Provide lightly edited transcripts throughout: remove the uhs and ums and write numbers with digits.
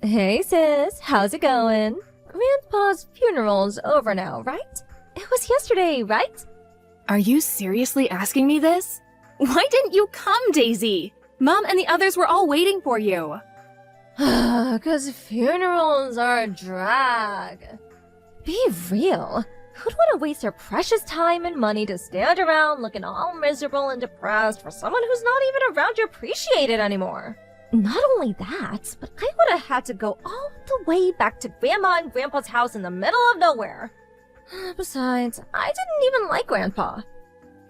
Hey sis, how's it going? Grandpa's funeral's over now, right? It was yesterday, right? Are you seriously asking me this? Why didn't you come, Daisy? Mom and the others were all waiting for you. 'Cause funerals are a drag. Be real. Who'd want to waste their precious time and money to stand around looking all miserable and depressed for someone who's not even around to appreciate it anymore? Not only that, but I would have had to go all the way back to Grandma and Grandpa's house in the middle of nowhere. Besides, I didn't even like Grandpa.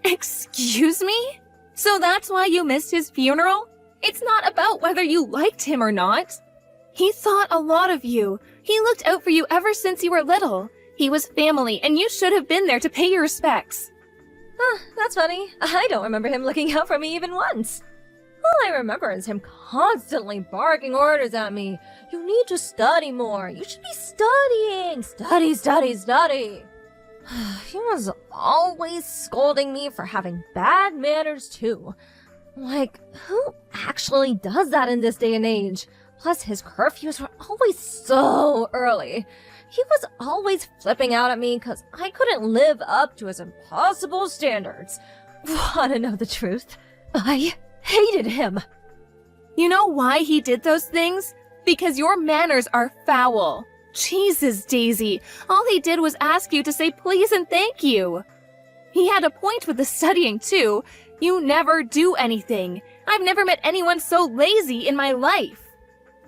Excuse me? So that's why you missed his funeral? It's not about whether you liked him or not. He thought a lot of you. He looked out for you ever since you were little. He was family, and you should have been there to pay your respects. That's funny. I don't remember him looking out for me even once. All I remember is him constantly barking orders at me. You need to study more. You should be studying. Study, study, study. He was always scolding me for having bad manners too. Like, who actually does that in this day and age? Plus, his curfews were always so early. He was always flipping out at me because I couldn't live up to his impossible standards. Wanna know the truth? I hated him. You know why he did those things? Because your manners are foul. Jesus, Daisy, all he did was ask you to say please and thank you. He had a point with the studying, too. You never do anything. I've never met anyone so lazy in my life.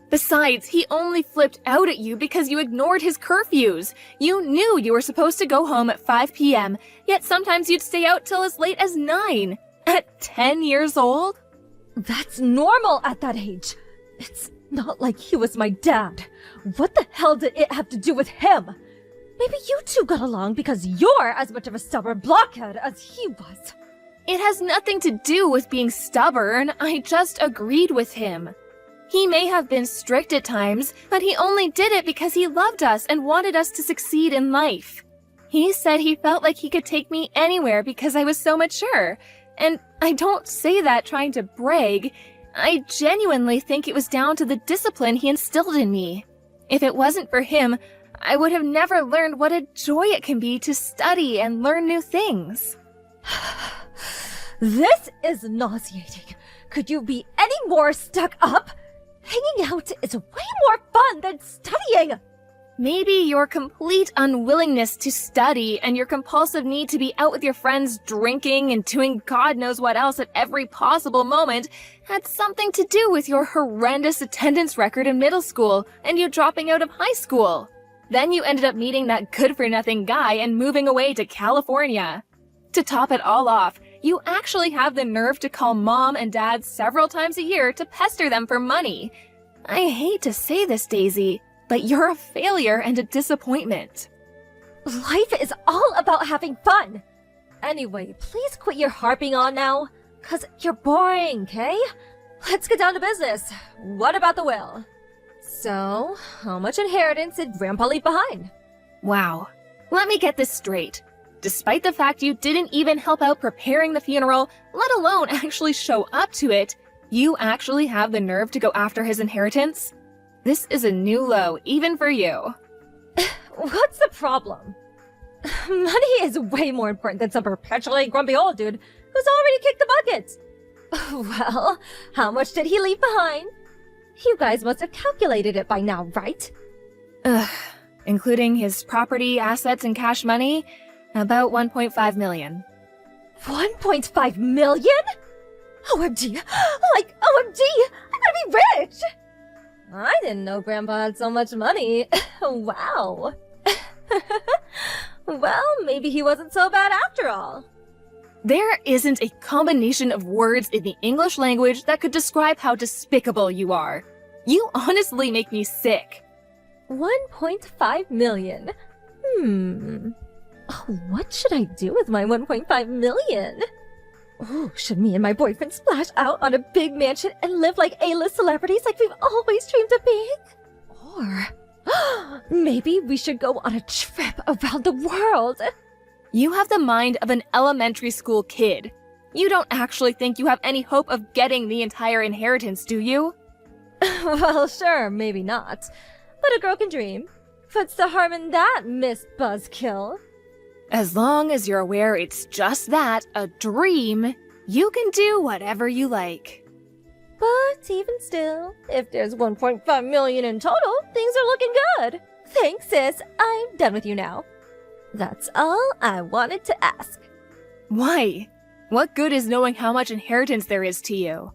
Besides, he only flipped out at you because you ignored his curfews. You knew you were supposed to go home at 5 p.m., yet sometimes you'd stay out till as late as 9. At 10 years old? That's normal at that age. It's not like he was my dad. What the hell did it have to do with him? Maybe you two got along because you're as much of a stubborn blockhead as he was. It has nothing to do with being stubborn. I just agreed with him. He may have been strict at times, but he only did it because he loved us and wanted us to succeed in life. He said he felt like he could take me anywhere because I was so mature. And I don't say that trying to brag. I genuinely think it was down to the discipline he instilled in me. If it wasn't for him, I would have never learned what a joy it can be to study and learn new things. This is nauseating. Could you be any more stuck up? Hanging out is way more fun than studying! Maybe your complete unwillingness to study and your compulsive need to be out with your friends drinking and doing God knows what else at every possible moment had something to do with your horrendous attendance record in middle school and you dropping out of high school. Then you ended up meeting that good-for-nothing guy and moving away to California. To top it all off, you actually have the nerve to call mom and dad several times a year to pester them for money. I hate to say this, Daisy, but you're a failure and a disappointment. Life is all about having fun. Anyway, please quit your harping on now, 'cause you're boring, okay? Let's get down to business. What about the will? So, how much inheritance did Grandpa leave behind? Wow. Let me get this straight. Despite the fact you didn't even help out preparing the funeral, let alone actually show up to it, you actually have the nerve to go after his inheritance? This is a new low, even for you. What's the problem? Money is way more important than some perpetually grumpy old dude who's already kicked the bucket. Well, how much did he leave behind? You guys must have calculated it by now, right? Including his property, assets, and cash money? About 1.5 million. 1.5 million? OMG! Like, OMG! I'm gonna be rich! I didn't know Grandpa had so much money. Wow. Well, maybe he wasn't so bad after all. There isn't a combination of words in the English language that could describe how despicable you are. You honestly make me sick. 1.5 million? Oh, what should I do with my 1.5 million? Oh, should me and my boyfriend splash out on a big mansion and live like A-list celebrities like we've always dreamed of being? Or maybe we should go on a trip around the world. You have the mind of an elementary school kid. You don't actually think you have any hope of getting the entire inheritance, do you? Well, sure, maybe not. But a girl can dream. What's the harm in that, Miss Buzzkill? As long as you're aware it's just that, a dream, you can do whatever you like. But even still, if there's 1.5 million in total, things are looking good. Thanks, sis. I'm done with you now. That's all I wanted to ask. Why? What good is knowing how much inheritance there is to you?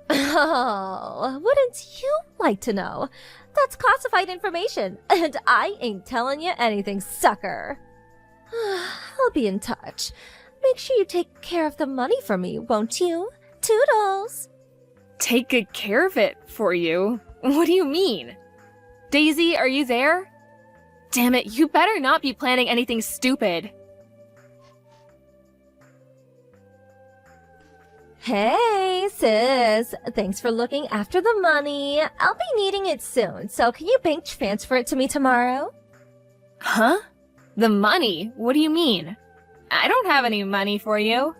Oh, wouldn't you like to know? That's classified information, and I ain't telling you anything, sucker. I'll be in touch. Make sure you take care of the money for me, won't you? Toodles! Take good care of it for you? What do you mean? Daisy, are you there? Damn it, you better not be planning anything stupid. Hey, sis. Thanks for looking after the money. I'll be needing it soon, so can you bank transfer it to me tomorrow? Huh? The money? What do you mean? I don't have any money for you.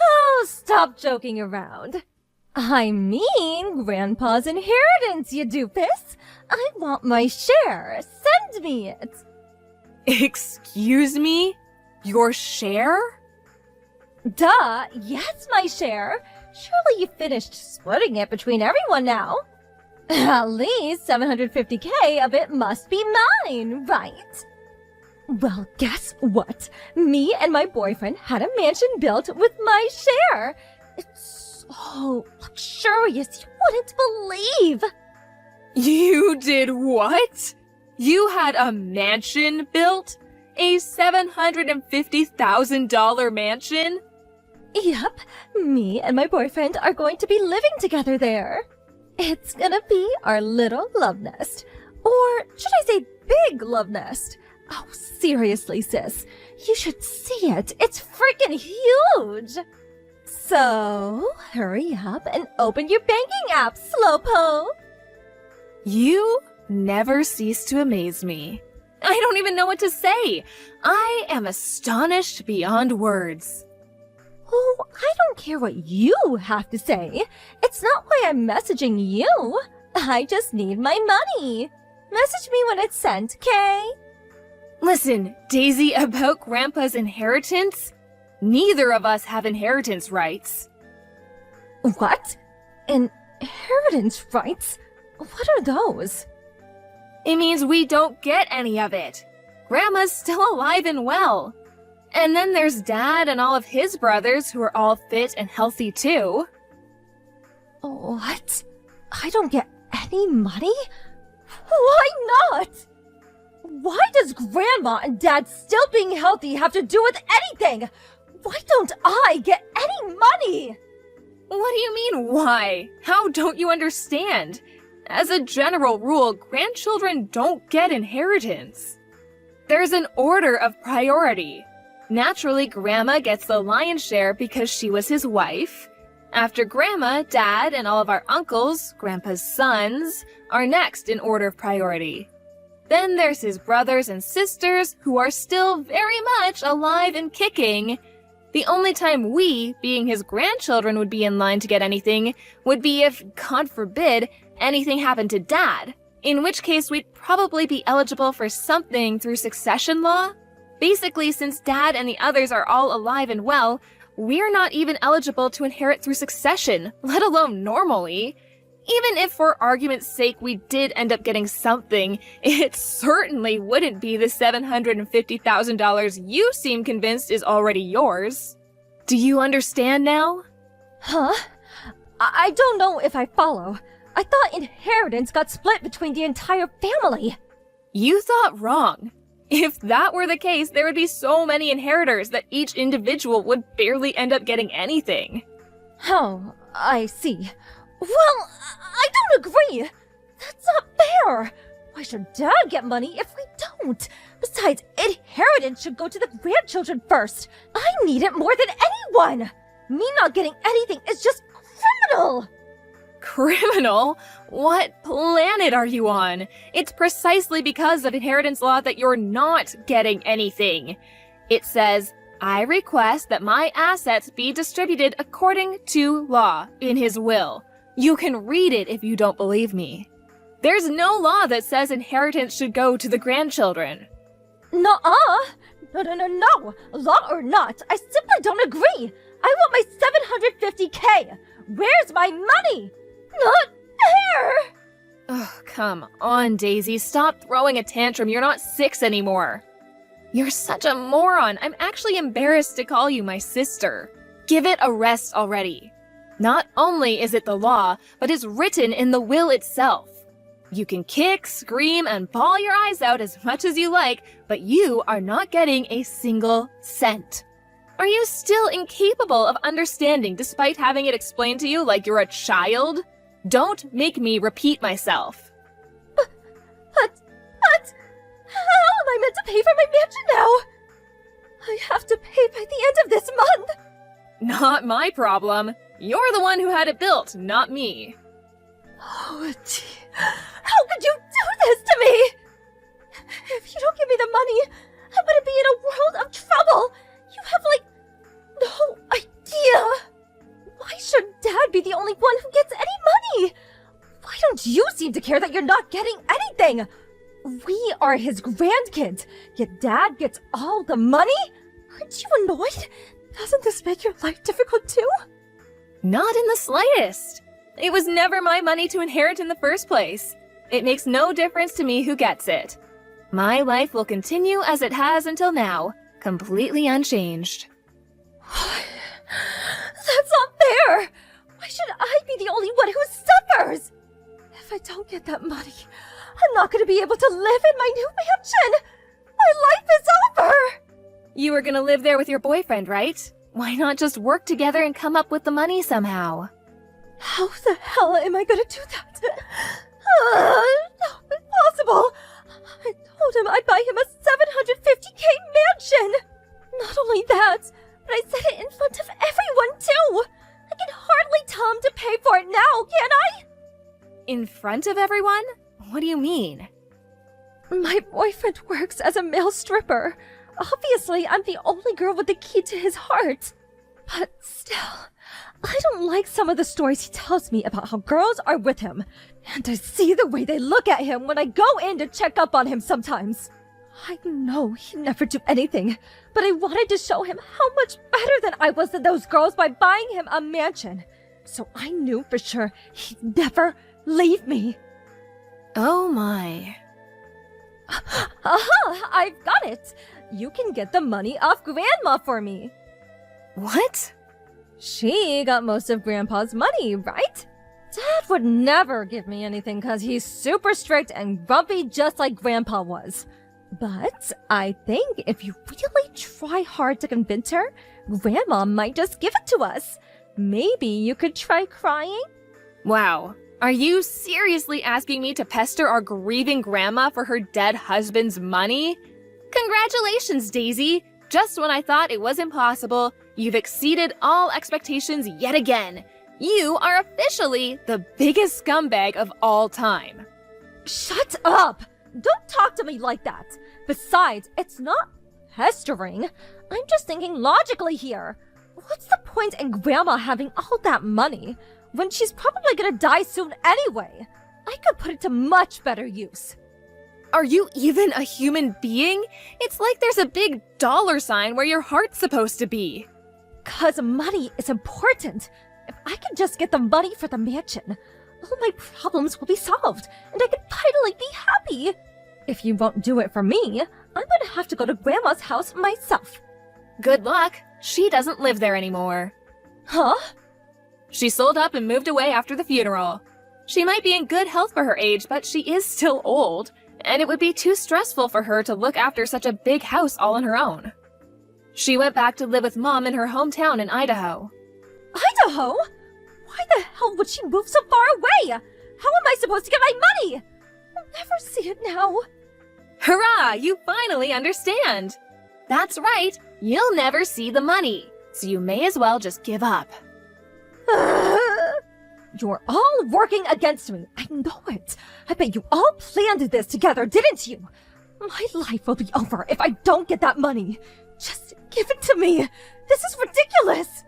Oh, stop joking around. I mean, Grandpa's inheritance, you doofus. I want my share. Send me it. Excuse me? Your share? Duh, yes, my share. Surely you finished splitting it between everyone now. At least 750K of it must be mine, right? Well, guess what? Me and my boyfriend had a mansion built with my share. It's so luxurious, you wouldn't believe. You did what? You had a mansion built? A $750,000 mansion? Yep, me and my boyfriend are going to be living together there. It's gonna be our little love nest. Or should I say big love nest? Oh, seriously, sis. You should see it. It's freaking huge. So, hurry up and open your banking app, Slowpoke. You never cease to amaze me. I don't even know what to say. I am astonished beyond words. Oh, I don't care what you have to say. It's not why I'm messaging you. I just need my money. Message me when it's sent, Kay? Listen, Daisy, about Grandpa's inheritance, neither of us have inheritance rights. What? Inheritance rights? What are those? It means we don't get any of it. Grandma's still alive and well. And then there's Dad and all of his brothers who are all fit and healthy too. What? I don't get any money? Why not? Why does Grandma and Dad still being healthy have to do with anything? Why don't I get any money? What do you mean, why? How don't you understand? As a general rule, grandchildren don't get inheritance. There's an order of priority. Naturally, Grandma gets the lion's share because she was his wife. After Grandma, Dad, and all of our uncles, Grandpa's sons, are next in order of priority. Then there's his brothers and sisters, who are still very much alive and kicking. The only time we, being his grandchildren, would be in line to get anything would be if, God forbid, anything happened to Dad, in which case we'd probably be eligible for something through succession law. Basically, since Dad and the others are all alive and well, we're not even eligible to inherit through succession, let alone normally. Even if for argument's sake we did end up getting something, it certainly wouldn't be the $750,000 you seem convinced is already yours. Do you understand now? Huh? I don't know if I follow. I thought inheritance got split between the entire family. You thought wrong. If that were the case, there would be so many inheritors that each individual would barely end up getting anything. Oh, I see. Well, I don't agree. That's not fair. Why should Dad get money if we don't? Besides, inheritance should go to the grandchildren first. I need it more than anyone. Me not getting anything is just criminal. Criminal? What planet are you on? It's precisely because of inheritance law that you're not getting anything. It says, I request that my assets be distributed according to law in his will. You can read it if you don't believe me. There's no law that says inheritance should go to the grandchildren. Nuh-uh! No! Law or not, I simply don't agree! I want my 750K! Where's my money? Not fair! Oh, come on, Daisy. Stop throwing a tantrum. You're not 6 anymore. You're such a moron. I'm actually embarrassed to call you my sister. Give it a rest already. Not only is it the law, but it's written in the will itself. You can kick, scream, and bawl your eyes out as much as you like, but you are not getting a single cent. Are you still incapable of understanding despite having it explained to you like you're a child? Don't make me repeat myself. But, how am I meant to pay for my mansion now? I have to pay by the end of this month. Not my problem. You're the one who had it built, not me. Oh, gee. How could you do this to me? If you don't give me the money, I'm gonna be in a world of trouble. You have, no idea. Why should Dad be the only one who gets any money? Why don't you seem to care that you're not getting anything? We are his grandkids, yet Dad gets all the money? Aren't you annoyed? Doesn't this make your life difficult too? Not in the slightest. It was never my money to inherit in the first place. It makes no difference to me who gets it. My life will continue as it has until now, completely unchanged. That's not fair! Why should I be the only one who suffers? If I don't get that money, I'm not going to be able to live in my new mansion! My life is over! You were gonna live there with your boyfriend, right? Why not just work together and come up with the money somehow? How the hell am I going to do that? No, impossible! I told him I'd buy him a 750K mansion! Not only that, but I said it in front of everyone too! I can hardly tell him to pay for it now, can I? In front of everyone? What do you mean? My boyfriend works as a male stripper. Obviously, I'm the only girl with the key to his heart. But still, I don't like some of the stories he tells me about how girls are with him. And I see the way they look at him when I go in to check up on him sometimes. I know he'd never do anything, but I wanted to show him how much better than I was than those girls by buying him a mansion. So I knew for sure he'd never leave me. Oh my. Aha! I've got it! You can get the money off Grandma for me. What? She got most of Grandpa's money, right? Dad would never give me anything because he's super strict and grumpy just like Grandpa was. But I think if you really try hard to convince her, Grandma might just give it to us. Maybe you could try crying? Wow. Are you seriously asking me to pester our grieving grandma for her dead husband's money? Congratulations, Daisy! Just when I thought it was impossible, you've exceeded all expectations yet again. You are officially the biggest scumbag of all time. Shut up! Don't talk to me like that. Besides, it's not pestering. I'm just thinking logically here. What's the point in Grandma having all that money when she's probably gonna die soon anyway? I could put it to much better use. Are you even a human being? It's like there's a big dollar sign where your heart's supposed to be. 'Cause money is important. If I could just get the money for the mansion, all my problems will be solved, and I could finally be happy. If you won't do it for me, I'm gonna have to go to Grandma's house myself. Good luck. She doesn't live there anymore. Huh? She sold up and moved away after the funeral. She might be in good health for her age, but she is still old, and it would be too stressful for her to look after such a big house all on her own. She went back to live with Mom in her hometown in Idaho. Idaho? Why the hell would she move so far away? How am I supposed to get my money? I'll never see it now. Hurrah! You finally understand! That's right, you'll never see the money, so you may as well just give up. You're all working against me. I know it. I bet you all planned this together, didn't you? My life will be over if I don't get that money. Just give it to me. This is ridiculous.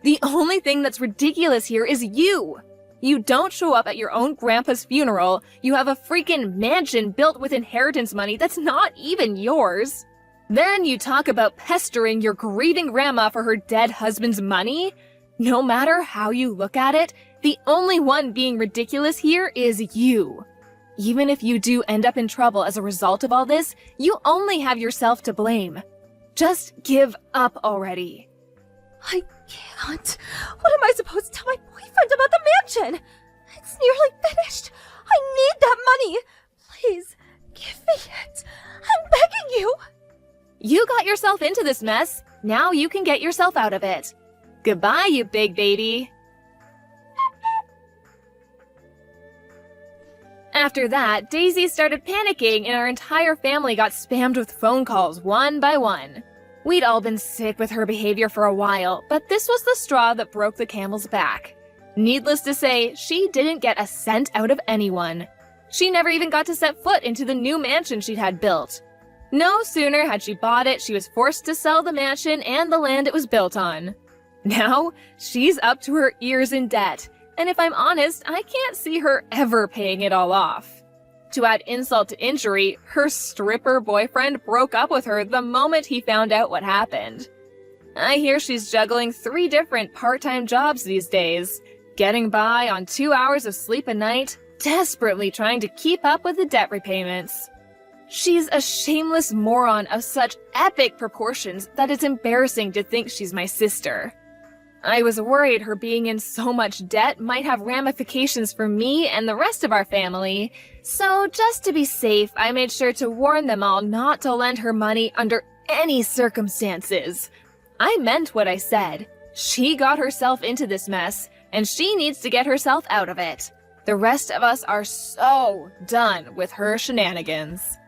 The only thing that's ridiculous here is you. You don't show up at your own grandpa's funeral. You have a freaking mansion built with inheritance money that's not even yours. Then you talk about pestering your grieving grandma for her dead husband's money? No matter how you look at it, the only one being ridiculous here is you. Even if you do end up in trouble as a result of all this, you only have yourself to blame. Just give up already. I can't. What am I supposed to tell my boyfriend about the mansion? It's nearly finished. I need that money. Please, give me it. I'm begging you. You got yourself into this mess. Now you can get yourself out of it. Goodbye, you big baby. After that, Daisy started panicking and our entire family got spammed with phone calls one by one. We'd all been sick with her behavior for a while, but this was the straw that broke the camel's back. Needless to say, she didn't get a cent out of anyone. She never even got to set foot into the new mansion she'd had built. No sooner had she bought it, she was forced to sell the mansion and the land it was built on. Now, she's up to her ears in debt, and if I'm honest, I can't see her ever paying it all off. To add insult to injury, her stripper boyfriend broke up with her the moment he found out what happened. I hear she's juggling 3 different part-time jobs these days, getting by on 2 hours of sleep a night, desperately trying to keep up with the debt repayments. She's a shameless moron of such epic proportions that it's embarrassing to think she's my sister. I was worried her being in so much debt might have ramifications for me and the rest of our family, so just to be safe, I made sure to warn them all not to lend her money under any circumstances. I meant what I said. She got herself into this mess, and she needs to get herself out of it. The rest of us are so done with her shenanigans.